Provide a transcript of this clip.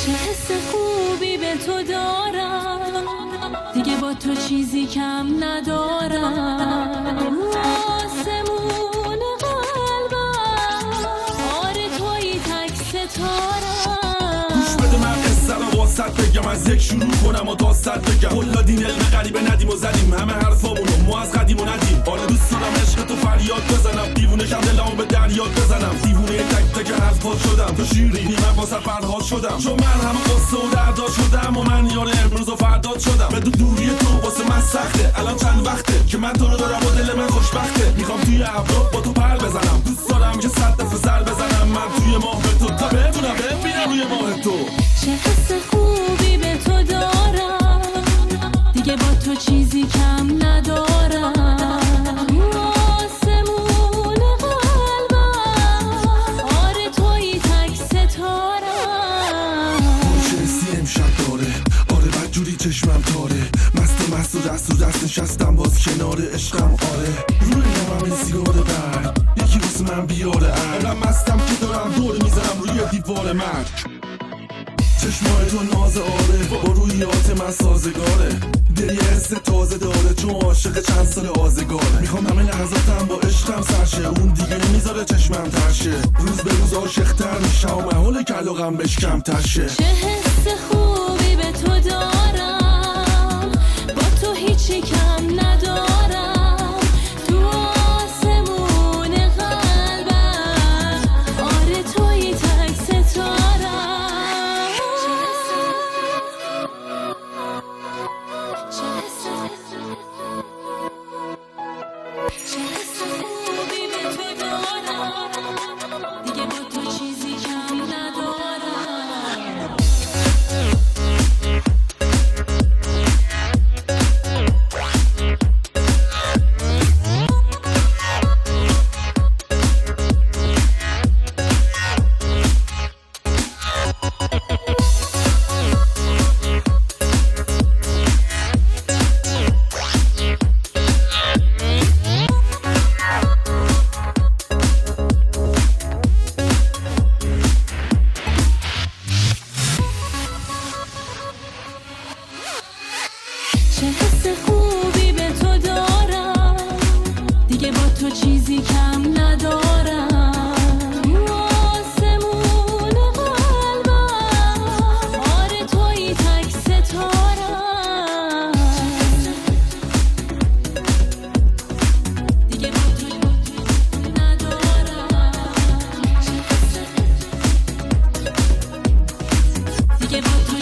چه حس خوبی به تو دارم، دیگه با تو چیزی کم ندارم. آسمون قلبم آره توی تک ستارم. گوش بده من قصه رو واسط بگم، از یک شروع کنم و تا صد بگم. کلا دین علم غریبه ندیم و زدیم همه حرفامونو ما از قدیم و ندیم. آره دوست دارم عشق تو فریاد بزنم، دیوونه شم دلمو به دریات بزنم. دیوونه تک تک حرفات شدم، تو شیرینی من واسه فرهاد شدم. چون من همه قصه و درداد شدم و من یار امروز و فرداد شدم. به دوری تو واسه من سخته، الان چند وقته که من تو رو دارم و دل من خوشبخته. میخوام توی ابرو با تو پر بزنم، دوست دارم که 100 دفعه سر بزنم من توی ماه به تو، تا بدونم ببینم روی ماه تو. چه حس خوبی به تو دارم، دیگه با تو چیزی کم ندارم. آسمون قلبم آره توی تک ستارم. خوشحسی امشب داره، آره بدجوری چشمم تاره. مست و دست نشستم باز کنار عشقم. آره روی نمم این سیگار برگ، یکی واسه من بیاره. انقدر مستم که دارم دور میزنم روی دیوار من. چشمای تو ناز آره، با رویات من سازگاره. دل یه حس تازه داره چون عاشق چند سال آزگاره. میخوام همه لحظاتم با عشقم سرشه، اون دیگه نمیذاره چشمم ترشه. روز به روز عاشق‌تر میشم و محال کلاغم بهش کمتر شه. چه حس خوبی به تو دارم، با تو هیچی کم ندارم. تو آسمون قلبم آره توی تک ستارم. چه حس خوبی به تو دارم، دیگه با تو چیزی کم ندارم. چه حس خوبی به تو دارم، دیگه با تو چیزی کم ندارم. آسمون قلبم آره توی تک ستارم. دیگه با تو ندارم. دیگه با تو